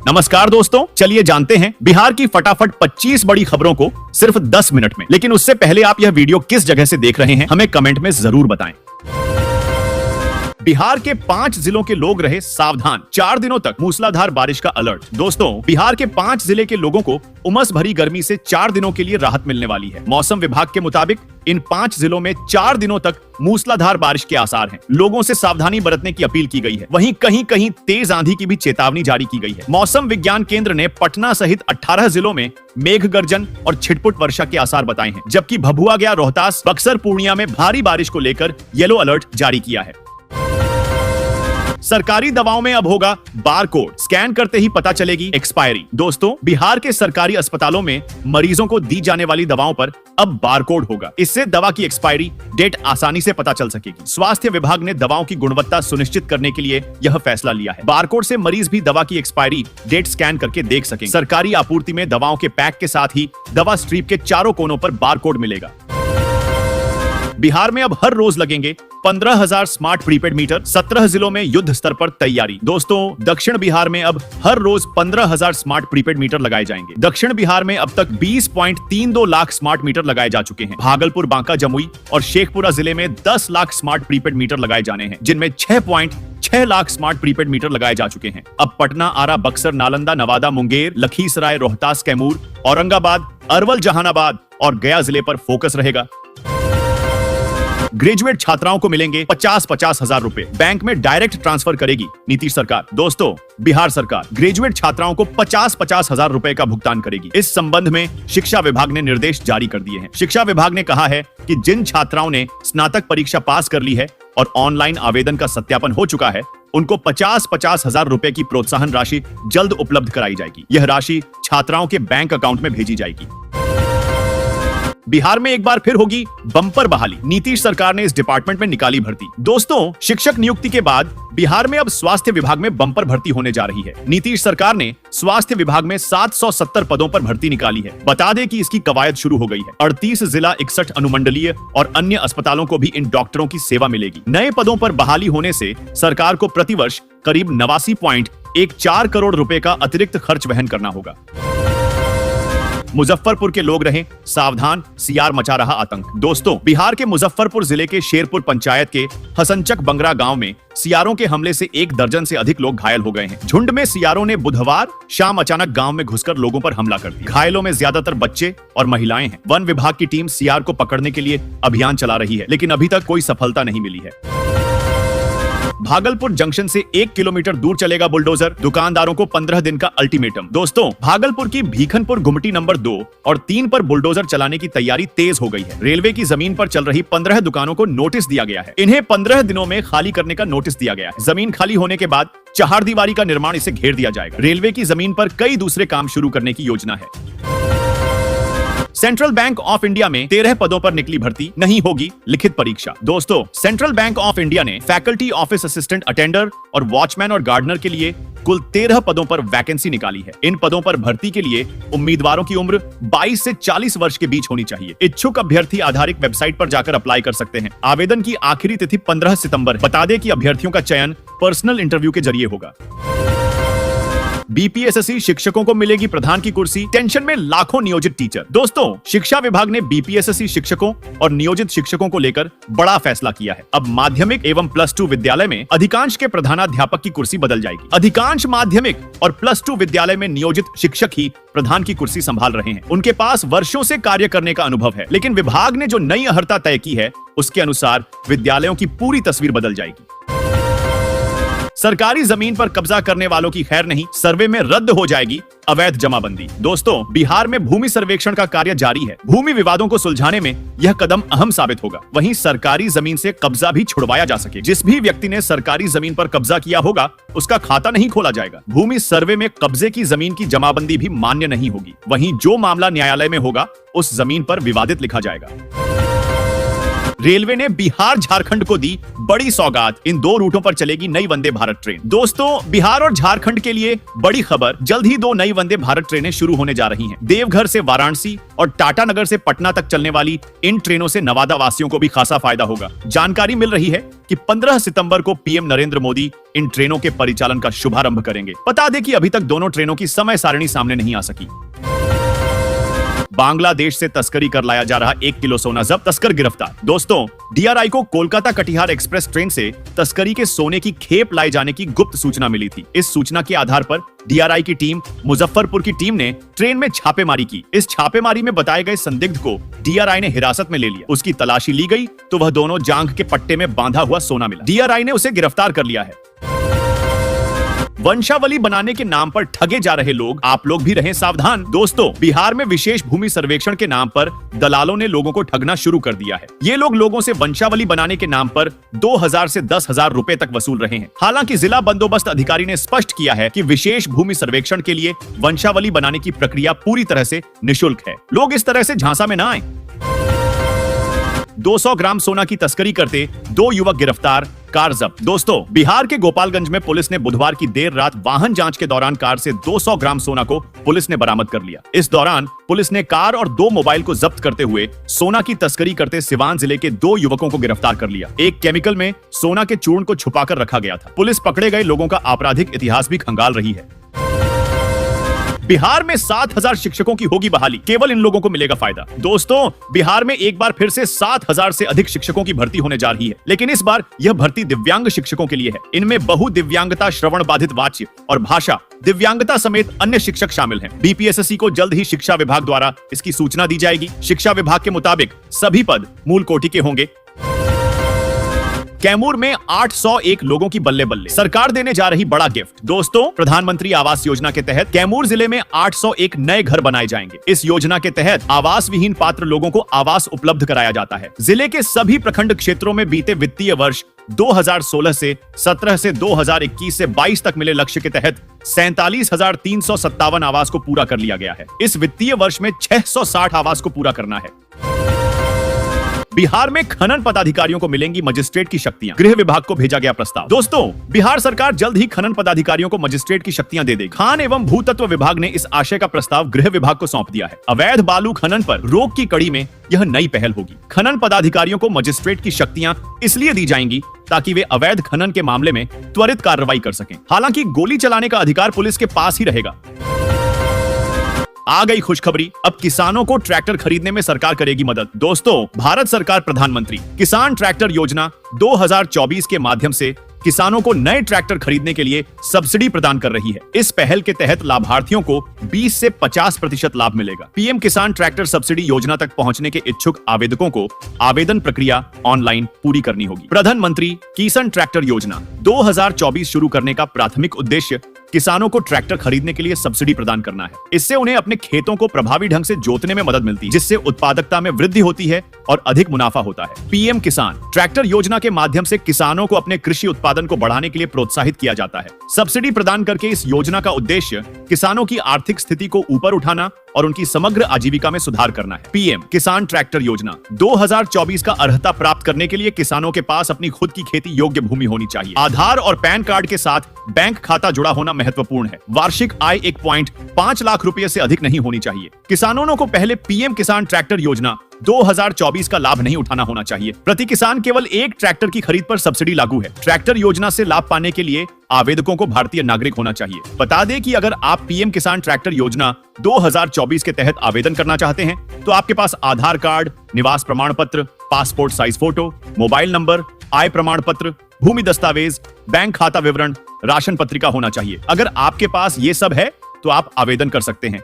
नमस्कार दोस्तों, चलिए जानते हैं बिहार की फटाफट 25 बड़ी खबरों को सिर्फ 10 मिनट में। लेकिन उससे पहले आप यह वीडियो किस जगह से देख रहे हैं हमें कमेंट में जरूर बताएं। बिहार के 5 जिलों के लोग रहे सावधान, 4 दिनों तक मूसलाधार बारिश का अलर्ट। दोस्तों, बिहार के 5 जिले के लोगों को उमस भरी गर्मी से 4 दिनों के लिए राहत मिलने वाली है। मौसम विभाग के मुताबिक इन 5 जिलों में 4 दिनों तक मूसलाधार बारिश के आसार हैं। लोगों से सावधानी बरतने की अपील की गई है। वहीं कहीं कहीं तेज आंधी की भी चेतावनी जारी की गई है। मौसम विज्ञान केंद्र ने पटना सहित 18 जिलों में मेघ गर्जन और छिटपुट वर्षा के आसार बताए हैं, जबकि भभुआ, गया, रोहतास, बक्सर, पूर्णिया में भारी बारिश को लेकर येलो अलर्ट जारी किया है। सरकारी दवाओं में अब होगा बारकोड, स्कैन करते ही पता चलेगी एक्सपायरी। दोस्तों, बिहार के सरकारी अस्पतालों में मरीजों को दी जाने वाली दवाओं पर अब बारकोड होगा। इससे दवा की एक्सपायरी डेट आसानी से पता चल सकेगी। स्वास्थ्य विभाग ने दवाओं की गुणवत्ता सुनिश्चित करने के लिए यह फैसला लिया है। बारकोड से मरीज भी दवा की एक्सपायरी डेट स्कैन करके देख सकेंगे। सरकारी आपूर्ति में दवाओं के पैक के साथ ही दवा स्ट्रिप के चारों कोनों पर बारकोड मिलेगा। बिहार में अब हर रोज लगेंगे 15,000 स्मार्ट प्रीपेड मीटर। 17 जिलों में युद्ध स्तर पर तैयारी। दोस्तों, दक्षिण बिहार में अब हर रोज 15,000 स्मार्ट प्रीपेड मीटर लगाए जाएंगे। दक्षिण बिहार में अब तक 20.32 लाख स्मार्ट मीटर लगाए जा चुके हैं। भागलपुर, बांका, जमुई और शेखपुरा जिले में 10 लाख स्मार्ट प्रीपेड मीटर लगाए जाने हैं, जिनमें 6.6 लाख स्मार्ट प्रीपेड मीटर लगाए जा चुके हैं। अब पटना, आरा, बक्सर, नालंदा, नवादा, मुंगेर, लखीसराय, रोहतास, कैमूर, औरंगाबाद, अरवल, जहानाबाद और गया जिले पर फोकस रहेगा। ग्रेजुएट छात्राओं को मिलेंगे 50-50 हजार रुपए, बैंक में डायरेक्ट ट्रांसफर करेगी नीतीश सरकार। दोस्तों, बिहार सरकार ग्रेजुएट छात्राओं को 50-50 हजार रुपए का भुगतान करेगी। इस संबंध में शिक्षा विभाग ने निर्देश जारी कर दिए हैं। शिक्षा विभाग ने कहा है कि जिन छात्राओं ने स्नातक परीक्षा पास कर ली है और ऑनलाइन आवेदन का सत्यापन हो चुका है, उनको 50-50 हजार रुपए की प्रोत्साहन राशि जल्द उपलब्ध कराई जाएगी। यह राशि छात्राओं के बैंक अकाउंट में भेजी जाएगी। बिहार में एक बार फिर होगी बम्पर बहाली। नीतीश सरकार ने इस डिपार्टमेंट में निकाली भर्ती। दोस्तों, शिक्षक नियुक्ति के बाद बिहार में अब स्वास्थ्य विभाग में बम्पर भर्ती होने जा रही है। नीतीश सरकार ने स्वास्थ्य विभाग में 770 पदों पर भर्ती निकाली है। बता दें कि इसकी कवायद शुरू हो गई है। 38 जिला, 61 अनुमंडलीय और अन्य अस्पतालों को भी इन डॉक्टरों की सेवा मिलेगी। नए पदों पर बहाली होने से सरकार को प्रतिवर्ष करीब 89.14 करोड़ रुपए का अतिरिक्त खर्च वहन करना होगा। मुजफ्फरपुर के लोग रहें सावधान, सियार मचा रहा आतंक। दोस्तों, बिहार के मुजफ्फरपुर जिले के शेरपुर पंचायत के हसनचक बंगरा गांव में सियारों के हमले से 1 दर्जन से अधिक लोग घायल हो गए हैं। झुंड में सियारों ने बुधवार शाम अचानक गांव में घुसकर लोगों पर हमला कर दिया। घायलों में ज्यादातर बच्चे और महिलाएं हैं। वन विभाग की टीम सियार को पकड़ने के लिए अभियान चला रही है, लेकिन अभी तक कोई सफलता नहीं मिली है। भागलपुर जंक्शन से 1 किलोमीटर दूर चलेगा बुलडोजर, दुकानदारों को 15 दिन का अल्टीमेटम। दोस्तों, भागलपुर की भीखनपुर गुमटी नंबर 2 और 3 पर बुलडोजर चलाने की तैयारी तेज हो गई है। रेलवे की जमीन पर चल रही 15 दुकानों को नोटिस दिया गया है। इन्हें 15 दिनों में खाली करने का नोटिस दिया गया है। जमीन खाली होने के बाद चहारदीवारी का निर्माण इसे घेर दिया जाएगा। रेलवे की जमीन पर कई दूसरे काम शुरू करने की योजना है। सेंट्रल बैंक ऑफ इंडिया में 13 पदों पर निकली भर्ती, नहीं होगी लिखित परीक्षा। दोस्तों, सेंट्रल बैंक ऑफ इंडिया ने फैकल्टी ऑफिस असिस्टेंट, अटेंडर और वॉचमैन और गार्डनर के लिए कुल 13 पदों पर वैकेंसी निकाली है। इन पदों पर भर्ती के लिए उम्मीदवारों की उम्र 22 से 40 वर्ष के बीच होनी चाहिए। इच्छुक अभ्यर्थी आधारित वेबसाइट पर जाकर अप्लाई कर सकते हैं। आवेदन की आखिरी तिथि 15 सितंबर। बता दें कि अभ्यर्थियों का चयन पर्सनल इंटरव्यू के जरिए होगा। बीपीएसएससी शिक्षकों को मिलेगी प्रधान की कुर्सी, टेंशन में लाखों नियोजित टीचर। दोस्तों, शिक्षा विभाग ने बीपीएसएससी शिक्षकों और नियोजित शिक्षकों को लेकर बड़ा फैसला किया है। अब माध्यमिक एवं +2 विद्यालय में अधिकांश के प्रधानाध्यापक की कुर्सी बदल जाएगी। अधिकांश माध्यमिक और +2 विद्यालय में नियोजित शिक्षक ही प्रधान की कुर्सी संभाल रहे हैं। उनके पास वर्षों से कार्य करने का अनुभव है, लेकिन विभाग ने जो नई अहर्ता तय की है उसके अनुसार विद्यालयों की पूरी तस्वीर बदल जाएगी। सरकारी जमीन पर कब्जा करने वालों की खैर नहीं, सर्वे में रद्द हो जाएगी अवैध जमाबंदी। दोस्तों, बिहार में भूमि सर्वेक्षण का कार्य जारी है। भूमि विवादों को सुलझाने में यह कदम अहम साबित होगा। वहीं सरकारी जमीन से कब्जा भी छुड़वाया जा सके। जिस भी व्यक्ति ने सरकारी जमीन पर कब्जा किया होगा उसका खाता नहीं खोला जाएगा। भूमि सर्वे में कब्जे की जमीन की जमाबंदी भी मान्य नहीं होगी। वहीं जो मामला न्यायालय में होगा उस जमीन पर विवादित लिखा जाएगा। रेलवे ने बिहार झारखंड को दी बड़ी सौगात, इन दो रूटों पर चलेगी नई वंदे भारत ट्रेन। दोस्तों, बिहार और झारखंड के लिए बड़ी खबर, जल्द ही दो नई वंदे भारत ट्रेनें शुरू होने जा रही हैं। देवघर से वाराणसी और टाटानगर से पटना तक चलने वाली इन ट्रेनों से नवादा वासियों को भी खासा फायदा होगा। जानकारी मिल रही है कि 15 सितंबर को पीएम नरेंद्र मोदी इन ट्रेनों के परिचालन का शुभारंभ करेंगे। बता दें कि अभी तक दोनों ट्रेनों की समय सारणी सामने नहीं आ सकी। बांग्लादेश से तस्करी कर लाया जा रहा 1 किलो सोना जब्त, तस्कर गिरफ्तार। दोस्तों, डीआरआई को कोलकाता कटिहार एक्सप्रेस ट्रेन से तस्करी के सोने की खेप लाए जाने की गुप्त सूचना मिली थी। इस सूचना के आधार पर डीआरआई की टीम मुजफ्फरपुर की टीम ने ट्रेन में छापेमारी की। इस छापेमारी में बताए गए संदिग्ध को डीआरआई ने हिरासत में ले लिया। उसकी तलाशी ली गई तो वह दोनों जांघ के पट्टे में बांधा हुआ सोना मिला। डीआरआई ने उसे गिरफ्तार कर लिया है। वंशावली बनाने के नाम पर ठगे जा रहे लोग, आप लोग भी रहें सावधान। दोस्तों, बिहार में विशेष भूमि सर्वेक्षण के नाम पर दलालों ने लोगों को ठगना शुरू कर दिया है। ये लोग लोगों से वंशावली बनाने के नाम पर 2000 से 10,000 रुपए तक वसूल रहे हैं। हालांकि जिला बंदोबस्त अधिकारी ने स्पष्ट किया है कि विशेष भूमि सर्वेक्षण के लिए वंशावली बनाने की प्रक्रिया पूरी तरह से निःशुल्क है। लोग इस तरह से झांसा में न आए। 200 ग्राम सोना की तस्करी करते 2 युवक गिरफ्तार, कार जब्त। दोस्तों, बिहार के गोपालगंज में पुलिस ने बुधवार की देर रात वाहन जांच के दौरान कार से 200 ग्राम सोना को पुलिस ने बरामद कर लिया। इस दौरान पुलिस ने कार और 2 मोबाइल को जब्त करते हुए सोना की तस्करी करते सिवान जिले के 2 युवकों को गिरफ्तार कर लिया। एक केमिकल में सोना के चूर्ण को छुपाकर रखा गया था। पुलिस पकड़े गए लोगों का आपराधिक इतिहास भी खंगाल रही है। बिहार में 7,000 शिक्षकों की होगी बहाली, केवल इन लोगों को मिलेगा फायदा। दोस्तों, बिहार में एक बार फिर से 7,000 से अधिक शिक्षकों की भर्ती होने जा रही है, लेकिन इस बार यह भर्ती दिव्यांग शिक्षकों के लिए है। इनमें बहुदिव्यांगता, श्रवण बाधित, वाच्य और भाषा दिव्यांगता समेत अन्य शिक्षक शामिल हैं। बीपीएसएससी को जल्द ही शिक्षा विभाग द्वारा इसकी सूचना दी जाएगी। शिक्षा विभाग के मुताबिक सभी पद मूल कोटि के होंगे। कैमूर में 801 लोगों की बल्ले बल्ले, सरकार देने जा रही बड़ा गिफ्ट। दोस्तों, प्रधानमंत्री आवास योजना के तहत कैमूर जिले में 801 नए घर बनाए जाएंगे। इस योजना के तहत आवास विहीन पात्र लोगों को आवास उपलब्ध कराया जाता है। जिले के सभी प्रखंड क्षेत्रों में बीते वित्तीय वर्ष 2016 से 17 से 2021 से 22 तक मिले लक्ष्य के तहत 47,357 आवास को पूरा कर लिया गया है। इस वित्तीय वर्ष में 660 आवास को पूरा करना है। बिहार में खनन पदाधिकारियों को मिलेंगी मजिस्ट्रेट की शक्तियां, गृह विभाग को भेजा गया प्रस्ताव। दोस्तों, बिहार सरकार जल्द ही खनन पदाधिकारियों को मजिस्ट्रेट की शक्तियां दे देगी। खान एवं भूतत्व विभाग ने इस आशय का प्रस्ताव गृह विभाग को सौंप दिया है। अवैध बालू खनन पर रोक की कड़ी में यह नई पहल होगी। खनन पदाधिकारियों को मजिस्ट्रेट की शक्तियां इसलिए दी जाएंगी ताकि वे अवैध खनन के मामले में त्वरित कार्रवाई कर सकें। हालांकि गोली चलाने का अधिकार पुलिस के पास ही रहेगा। आ गई खुशखबरी, अब किसानों को ट्रैक्टर खरीदने में सरकार करेगी मदद। दोस्तों, भारत सरकार प्रधानमंत्री किसान ट्रैक्टर योजना 2024 के माध्यम से किसानों को नए ट्रैक्टर खरीदने के लिए सब्सिडी प्रदान कर रही है। इस पहल के तहत लाभार्थियों को 20 से 50% लाभ मिलेगा। पीएम किसान ट्रैक्टर सब्सिडी योजना तक पहुंचने के इच्छुक आवेदकों को आवेदन प्रक्रिया ऑनलाइन पूरी करनी होगी। प्रधानमंत्री किसान ट्रैक्टर योजना 2024 शुरू करने का प्राथमिक उद्देश्य किसानों को ट्रैक्टर खरीदने के लिए सब्सिडी प्रदान करना है। इससे उन्हें अपने खेतों को प्रभावी ढंग से जोतने में मदद मिलती है, जिससे उत्पादकता में वृद्धि होती है और अधिक मुनाफा होता है। पीएम किसान ट्रैक्टर योजना के माध्यम से किसानों को अपने कृषि उत्पादन को बढ़ाने के लिए प्रोत्साहित किया जाता है। सब्सिडी प्रदान करके इस योजना का उद्देश्य किसानों की आर्थिक स्थिति को ऊपर उठाना और उनकी समग्र आजीविका में सुधार करना है। पीएम किसान ट्रैक्टर योजना 2024 का अर्हता प्राप्त करने के लिए किसानों के पास अपनी खुद की खेती योग्य भूमि होनी चाहिए। आधार और पैन कार्ड के साथ बैंक खाता जुड़ा होना महत्वपूर्ण है। वार्षिक आय 1.5 लाख रुपए से अधिक नहीं होनी चाहिए। किसानों को पहले पीएम किसान ट्रैक्टर योजना 2024 का लाभ नहीं उठाना होना चाहिए। प्रति किसान केवल एक ट्रैक्टर की खरीद पर सब्सिडी लागू है। ट्रैक्टर योजना से लाभ पाने के लिए आवेदकों को भारतीय नागरिक होना चाहिए। बता दें कि अगर आप पीएम किसान ट्रैक्टर योजना 2024 के तहत आवेदन करना चाहते हैं तो आपके पास आधार कार्ड, निवास प्रमाण पत्र, passport size photo, mobile number, आय प्रमाण पत्र, भूमि दस्तावेज, बैंक खाता विवरण, राशन पत्रिका होना चाहिए। अगर आपके पास ये सब है तो आप आवेदन कर सकते हैं।